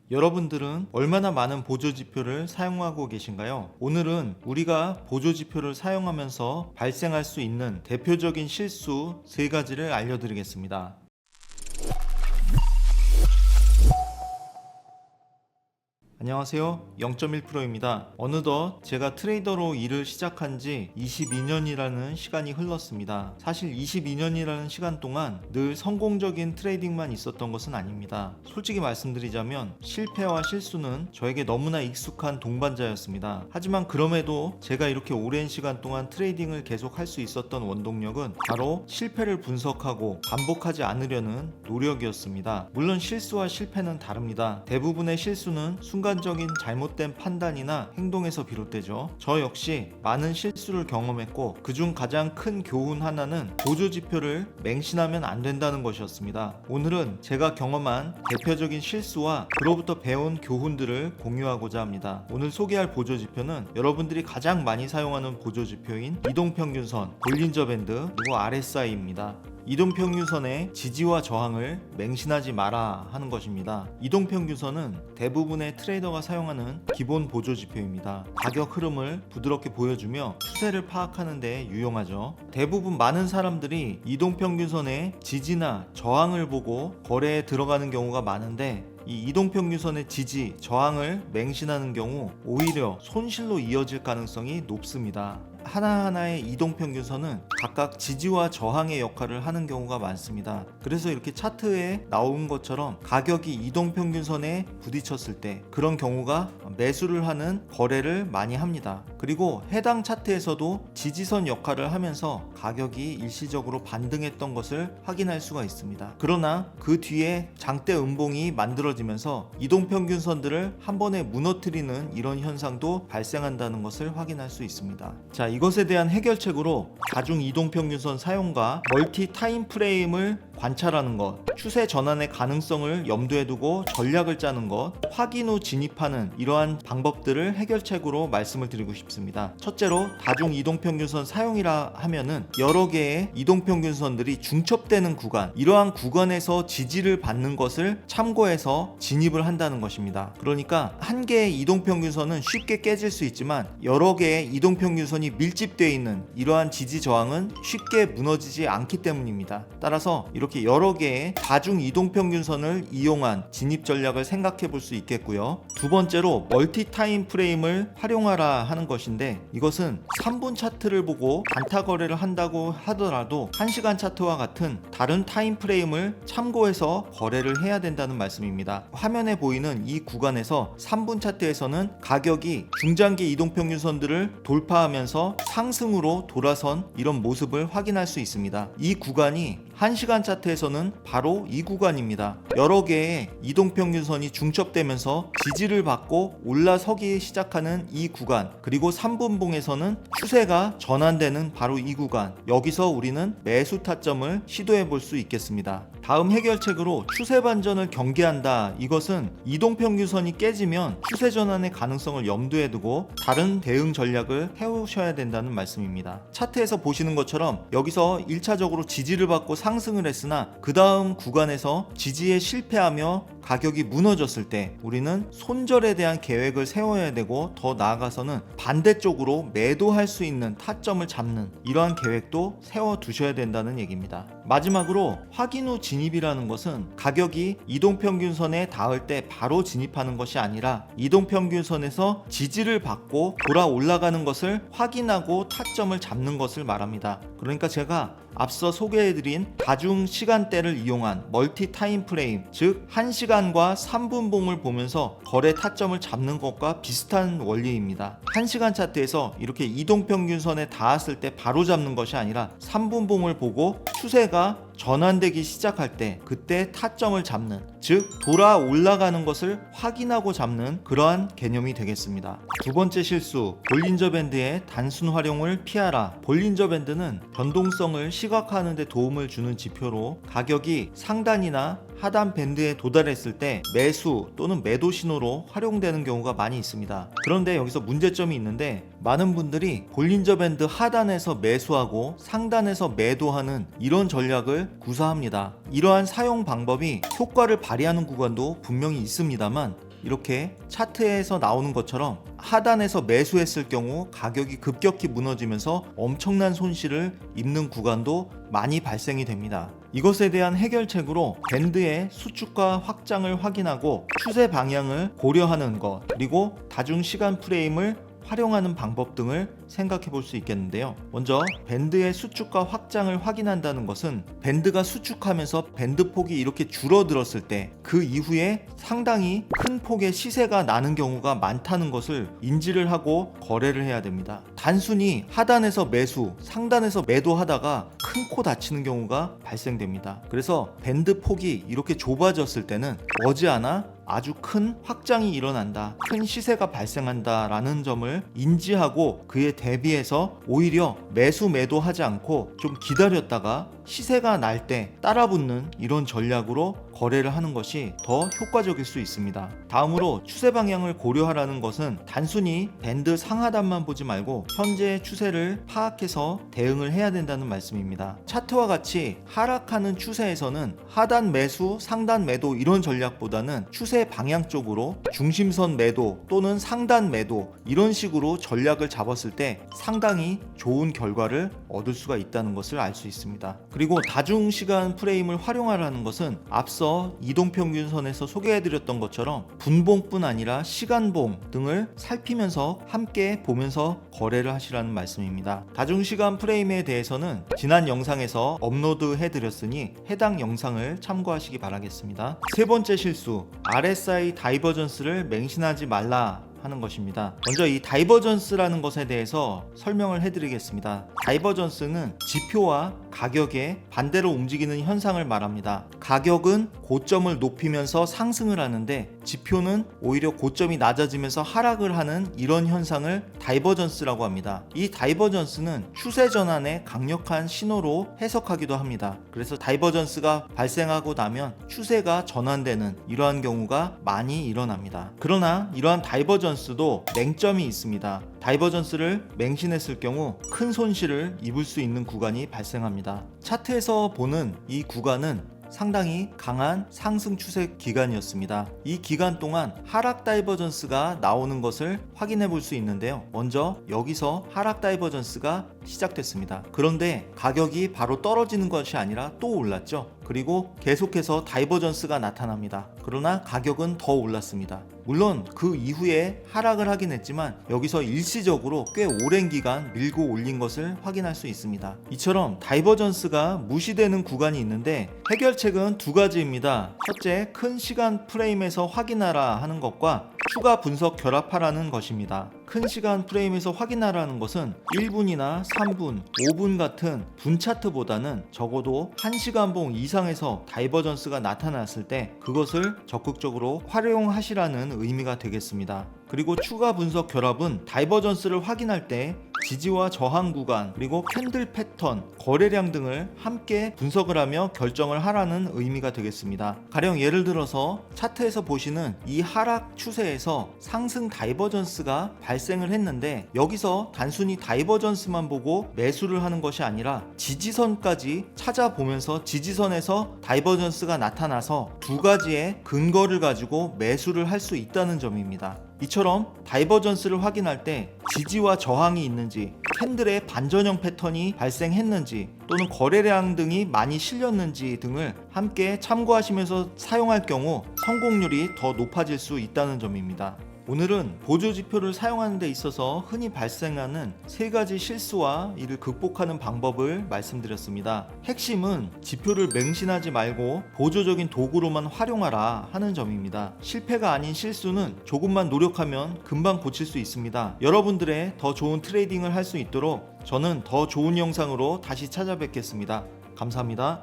여러분들은 얼마나 많은 보조지표를 사용하고 계신가요? 오늘은 우리가 보조지표를 사용하면서 발생할 수 있는 대표적인 실수 3가지를 알려드리겠습니다. 안녕하세요. 0.1%입니다. 어느덧 제가 트레이더로 일을 시작한 지 22년이라는 시간이 흘렀습니다. 사실 22년이라는 시간 동안 늘 성공적인 트레이딩만 있었던 것은 아닙니다. 솔직히 말씀드리자면 실패와 실수는 저에게 너무나 익숙한 동반자였습니다. 하지만 그럼에도 제가 이렇게 오랜 시간 동안 트레이딩을 계속 할 수 있었던 원동력은 바로 실패를 분석하고 반복하지 않으려는 노력이었습니다. 물론 실수와 실패는 다릅니다. 대부분의 실수는 순간적인 잘못된 판단이나 행동에서 비롯되죠. 저 역시 많은 실수를 경험했고 그중 가장 큰 교훈 하나는 보조지표를 맹신하면 안 된다는 것이었습니다. 오늘은 제가 경험한 대표적인 실수와 그로부터 배운 교훈들을 공유하고자 합니다. 오늘 소개할 보조지표는 여러분들이 가장 많이 사용하는 보조지표인 이동평균선, 볼린저 밴드, 그리고 RSI입니다. 이동평균선의 지지와 저항을 맹신하지 마라 하는 것입니다. 이동평균선은 대부분의 트레이더가 사용하는 기본 보조지표입니다. 가격 흐름을 부드럽게 보여주며 추세를 파악하는 데 유용하죠. 대부분 많은 사람들이 이동평균선의 지지나 저항을 보고 거래에 들어가는 경우가 많은데 이 이동평균선의 지지, 저항을 맹신하는 경우 오히려 손실로 이어질 가능성이 높습니다. 하나하나의 이동평균선은 각각 지지와 저항의 역할을 하는 경우가 많습니다. 그래서 이렇게 차트에 나온 것처럼 가격이 이동평균선에 부딪혔을 때 그런 경우가 매수를 하는 거래를 많이 합니다. 그리고 해당 차트에서도 지지선 역할을 하면서 가격이 일시적으로 반등했던 것을 확인할 수가 있습니다. 그러나 그 뒤에 장대 음봉이 만들어지면서 이동평균선들을 한 번에 무너뜨리는 이런 현상도 발생한다는 것을 확인할 수 있습니다. 자, 이것에 대한 해결책으로 다중 이동평균선 사용과 멀티 타임 프레임을 관찰하는 것, 추세 전환의 가능성을 염두에 두고 전략을 짜는 것, 확인 후 진입하는 이러한 방법들을 해결책으로 말씀을 드리고 싶습니다. 첫째로 다중 이동평균선 사용이라 하면은 여러 개의 이동평균선들이 중첩되는 구간, 이러한 구간에서 지지를 받는 것을 참고해서 진입을 한다는 것입니다. 그러니까 한 개의 이동평균선은 쉽게 깨질 수 있지만 여러 개의 이동평균선이 밀집되어 있는 이러한 지지 저항은 쉽게 무너지지 않기 때문입니다. 따라서 이렇게 여러 개의 다중 이동평균선을 이용한 진입 전략을 생각해 볼 수 있겠고요. 두 번째로 멀티 타임 프레임을 활용하라 하는 것인데 이것은 3분 차트를 보고 단타 거래를 한다고 하더라도 1시간 차트와 같은 다른 타임 프레임을 참고해서 거래를 해야 된다는 말씀입니다. 화면에 보이는 이 구간에서 3분 차트에서는 가격이 중장기 이동평균선들을 돌파하면서 상승으로 돌아선 이런 모습을 확인할 수 있습니다. 이 구간이 1시간 차트에서는 바로 이 구간입니다. 여러 개의 이동평균선이 중첩되면서 지지를 받고 올라서기 시작하는 이 구간, 그리고 3분봉에서는 추세가 전환되는 바로 이 구간, 여기서 우리는 매수 타점을 시도해 볼 수 있겠습니다. 다음 해결책으로 추세 반전을 경계한다. 이것은 이동평균선이 깨지면 추세 전환의 가능성을 염두에 두고 다른 대응 전략을 해오셔야 된다는 말씀입니다. 차트에서 보시는 것처럼 여기서 1차적으로 지지를 받고 상승을 했으나 그 다음 구간에서 지지에 실패하며 가격이 무너졌을 때 우리는 손절에 대한 계획을 세워야 되고 더 나아가서는 반대쪽으로 매도할 수 있는 타점을 잡는 이러한 계획도 세워 두셔야 된다는 얘기입니다. 마지막으로 확인 후 진입이라는 것은 가격이 이동평균선에 닿을 때 바로 진입하는 것이 아니라 이동평균선에서 지지를 받고 돌아 올라가는 것을 확인하고 타점을 잡는 것을 말합니다. 그러니까 제가 앞서 소개해드린 다중 시간대를 이용한 멀티 타임 프레임, 즉 1시간과 3분봉을 보면서 거래 타점을 잡는 것과 비슷한 원리입니다. 1시간 차트에서 이렇게 이동평균선에 닿았을 때 바로 잡는 것이 아니라 3분봉을 보고 추세가 전환되기 시작할 때 그때 타점을 잡는, 즉 돌아 올라가는 것을 확인하고 잡는 그러한 개념이 되겠습니다. 두 번째 실수, 볼린저 밴드의 단순 활용을 피하라. 볼린저 밴드는 변동성을 시각화하는 데 도움을 주는 지표로 가격이 상단이나 하단 밴드에 도달했을 때 매수 또는 매도 신호로 활용되는 경우가 많이 있습니다. 그런데 여기서 문제점이 있는데 많은 분들이 볼린저 밴드 하단에서 매수하고 상단에서 매도하는 이런 전략을 구사합니다. 이러한 사용 방법이 효과를 발휘하는 구간도 분명히 있습니다만 이렇게 차트에서 나오는 것처럼 하단에서 매수했을 경우 가격이 급격히 무너지면서 엄청난 손실을 입는 구간도 많이 발생이 됩니다. 이것에 대한 해결책으로 밴드의 수축과 확장을 확인하고 추세 방향을 고려하는 것, 그리고 다중시간 프레임을 활용하는 방법 등을 생각해 볼 수 있겠는데요. 먼저 밴드의 수축과 확장을 확인한다는 것은 밴드가 수축하면서 밴드 폭이 이렇게 줄어들었을 때 그 이후에 상당히 큰 폭의 시세가 나는 경우가 많다는 것을 인지를 하고 거래를 해야 됩니다. 단순히 하단에서 매수, 상단에서 매도하다가 큰 코 다치는 경우가 발생됩니다. 그래서 밴드 폭이 이렇게 좁아졌을 때는 머지않아 아주 큰 확장이 일어난다, 큰 시세가 발생한다 라는 점을 인지하고 그에 대비해서 오히려 매수 매도하지 않고 좀 기다렸다가 시세가 날 때 따라붙는 이런 전략으로 거래를 하는 것이 더 효과적일 수 있습니다. 다음으로 추세 방향을 고려하라는 것은 단순히 밴드 상하단만 보지 말고 현재 추세를 파악해서 대응을 해야 된다는 말씀입니다. 차트와 같이 하락하는 추세에서는 하단 매수, 상단 매도 이런 전략보다는 추세 방향 쪽으로 중심선 매도 또는 상단 매도 이런 식으로 전략을 잡았을 때 상당히 좋은 결과를 얻을 수가 있다는 것을 알 수 있습니다. 그리고 다중시간 프레임을 활용하라는 것은 앞서 이동평균선에서 소개해드렸던 것처럼 분봉뿐 아니라 시간봉 등을 살피면서 함께 보면서 거래를 하시라는 말씀입니다. 다중시간 프레임에 대해서는 지난 영상에서 업로드 해드렸으니 해당 영상을 참고하시기 바라겠습니다. 세 번째 실수, RSI 다이버전스를 맹신하지 말라 하는 것입니다. 먼저 이 다이버전스라는 것에 대해서 설명을 해드리겠습니다. 다이버전스는 지표와 가격의 반대로 움직이는 현상을 말합니다. 가격은 고점을 높이면서 상승을 하는데 지표는 오히려 고점이 낮아지면서 하락을 하는 이런 현상을 다이버전스라고 합니다. 이 다이버전스는 추세 전환의 강력한 신호로 해석하기도 합니다. 그래서 다이버전스가 발생하고 나면 추세가 전환되는 이러한 경우가 많이 일어납니다. 그러나 이러한 다이버전스도 맹점이 있습니다. 다이버전스를 맹신했을 경우 큰 손실을 입을 수 있는 구간이 발생합니다. 차트에서 보는 이 구간은 상당히 강한 상승 추세 기간이었습니다. 이 기간 동안 하락 다이버전스가 나오는 것을 확인해 볼 수 있는데요. 먼저 여기서 하락 다이버전스가 시작됐습니다. 그런데 가격이 바로 떨어지는 것이 아니라 또 올랐죠. 그리고 계속해서 다이버전스가 나타납니다. 그러나 가격은 더 올랐습니다. 물론 그 이후에 하락을 하긴 했지만 여기서 일시적으로 꽤 오랜 기간 밀고 올린 것을 확인할 수 있습니다. 이처럼 다이버전스가 무시되는 구간이 있는데 해결책은 두 가지입니다. 첫째, 큰 시간 프레임에서 확인하라 하는 것과 추가 분석 결합하라는 것입니다. 큰 시간 프레임에서 확인하라는 것은 1분이나 3분, 5분 같은 분 차트보다는 적어도 1시간봉 이상에서 다이버전스가 나타났을 때 그것을 적극적으로 활용하시라는 의미가 되겠습니다. 그리고 추가 분석 결합은 다이버전스를 확인할 때 지지와 저항 구간, 그리고 캔들 패턴, 거래량 등을 함께 분석을 하며 결정을 하라는 의미가 되겠습니다. 가령 예를 들어서 차트에서 보시는 이 하락 추세에서 상승 다이버전스가 발생을 했는데 여기서 단순히 다이버전스만 보고 매수를 하는 것이 아니라 지지선까지 찾아보면서 지지선에서 다이버전스가 나타나서 두 가지의 근거를 가지고 매수를 할 수 있다는 점입니다. 이처럼 다이버전스를 확인할 때 지지와 저항이 있는지, 캔들의 반전형 패턴이 발생했는지, 또는 거래량 등이 많이 실렸는지 등을 함께 참고하시면서 사용할 경우 성공률이 더 높아질 수 있다는 점입니다. 오늘은 보조지표를 사용하는 데 있어서 흔히 발생하는 세 가지 실수와 이를 극복하는 방법을 말씀드렸습니다. 핵심은 지표를 맹신하지 말고 보조적인 도구로만 활용하라 하는 점입니다. 실패가 아닌 실수는 조금만 노력하면 금방 고칠 수 있습니다. 여러분들의 더 좋은 트레이딩을 할 수 있도록 저는 더 좋은 영상으로 다시 찾아뵙겠습니다. 감사합니다.